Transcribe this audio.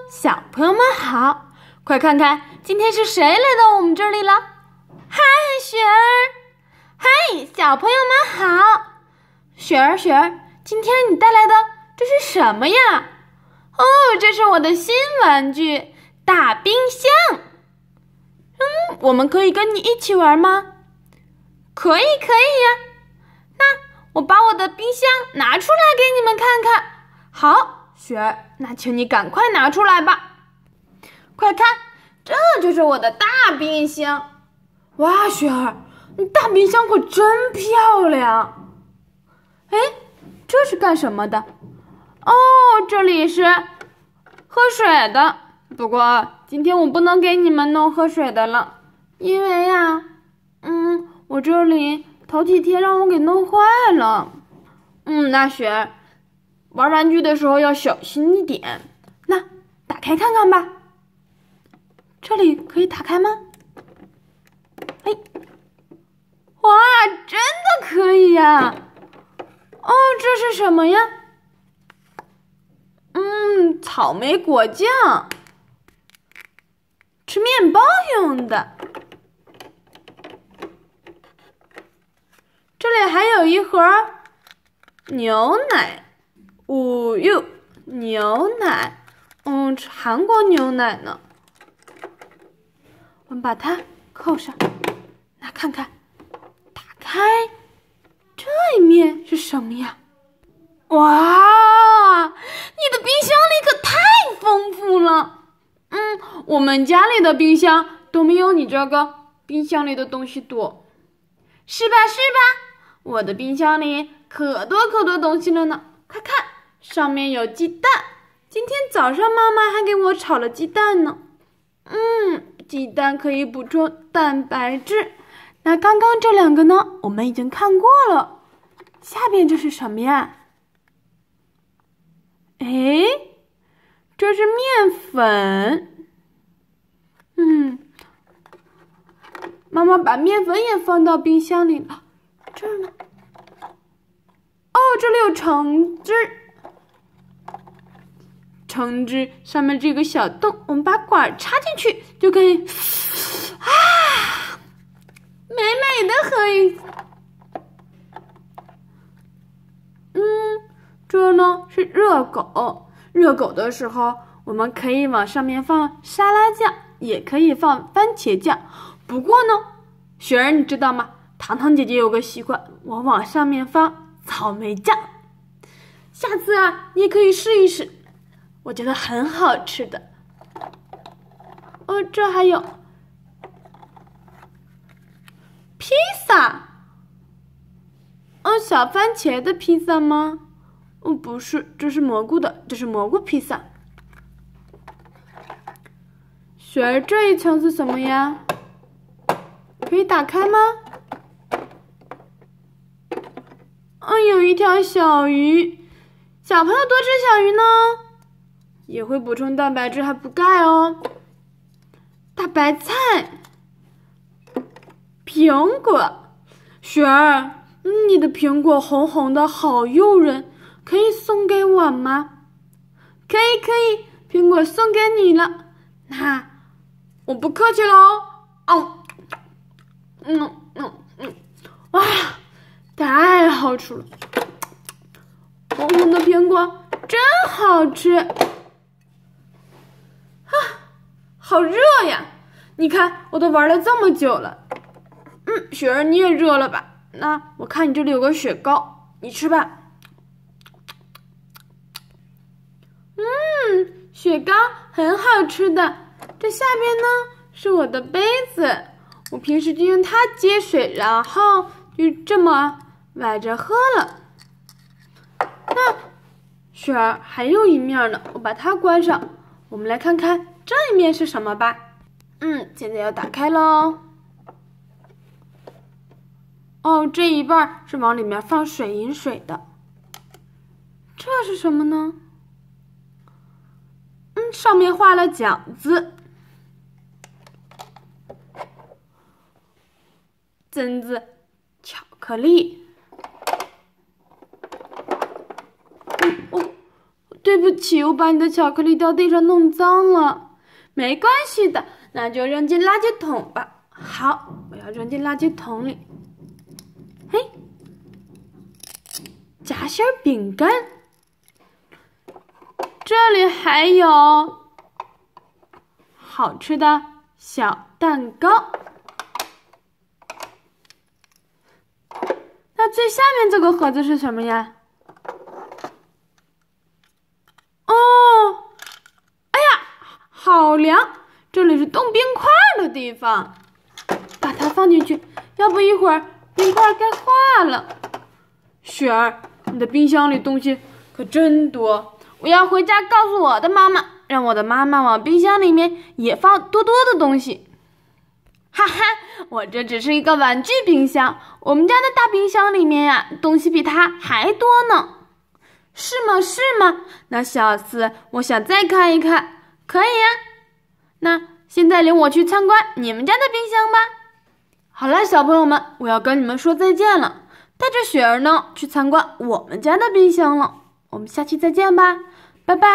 小朋友们好！快看看，今天是谁来到我们这里了？嗨，雪儿！嗨，小朋友们好！雪儿，今天你带来的这是什么呀？哦，这是我的新玩具大冰箱。我们可以跟你一起玩吗？可以呀。那我把我的冰箱拿出来给你们看看。好，雪儿，那请你赶快拿出来吧。快看，这就是我的大冰箱。哇，雪儿，你大冰箱可真漂亮。哎，这是干什么的？哦，这里是喝水的。不过今天我不能给你们弄喝水的了，因为呀，我这里头几天让我给弄坏了。那雪儿，玩玩具的时候要小心一点。那打开看看吧。这里可以打开吗？哎，哇，真的可以呀！哦，这是什么呀？草莓果酱，吃面包用的。这里还有一盒牛奶，5U牛奶，韩国牛奶呢。我们把它扣上，来看看，打开，这一面是什么呀？哇，你的冰箱里可太丰富了。我们家里的冰箱都没有你这个冰箱里的东西多，是吧？我的冰箱里可多东西了呢。快看，上面有鸡蛋，今天早上妈妈还给我炒了鸡蛋呢。鸡蛋可以补充蛋白质。那刚刚这两个呢，我们已经看过了。下边这是什么呀？这是面粉。妈妈把面粉也放到冰箱里了。这儿呢？哦，这里有橙汁。橙汁上面这个小洞，我们把管插进去就可以，美美的很。这呢是热狗。热狗的时候，我们可以往上面放沙拉酱，也可以放番茄酱。不过呢，雪儿你知道吗？糖糖姐姐有个习惯，我往上面放草莓酱。下次啊，你也可以试一试。我觉得很好吃的。这还有披萨。小番茄的披萨吗？不是，这是蘑菇的，这是蘑菇披萨。雪儿，这一层是什么呀？可以打开吗？有一条小鱼。小朋友多吃小鱼呢，也会补充蛋白质，还补钙哦。大白菜，苹果。雪儿，你的苹果红红的，好诱人，可以送给我吗？可以，苹果送给你了。那我不客气了哦。哇，太好吃了！红红的苹果真好吃。好热呀！你看，我都玩了这么久了。雪儿你也热了吧？那我看你这里有个雪糕，你吃吧。雪糕很好吃的。这下边呢是我的杯子，我平时就用它接水，然后就这么崴着喝了。那雪儿还有一面呢，我把它关上。我们来看看这一面是什么吧。现在要打开喽。这一半是往里面放水饮水的。这是什么呢？上面画了饺子、榛子、巧克力。对不起，我把你的巧克力掉地上弄脏了。没关系的，那就扔进垃圾桶吧。好，我要扔进垃圾桶里。嘿，夹心饼干，这里还有好吃的小蛋糕。那最下面这个盒子是什么呀？哦，哎呀，好凉！这里是冻冰块的地方，把它放进去，要不一会儿冰块该化了。雪儿，你的冰箱里东西可真多，我要回家告诉我的妈妈，让我的妈妈往冰箱里面也放多多的东西。哈哈，我这只是一个玩具冰箱，我们家的大冰箱里面呀，东西比它还多呢。是吗？是吗？那小四，我想再看一看。可以呀。那现在领我去参观你们家的冰箱吧。好了，小朋友们，我要跟你们说再见了。带着雪儿呢，去参观我们家的冰箱了。我们下期再见吧，拜拜。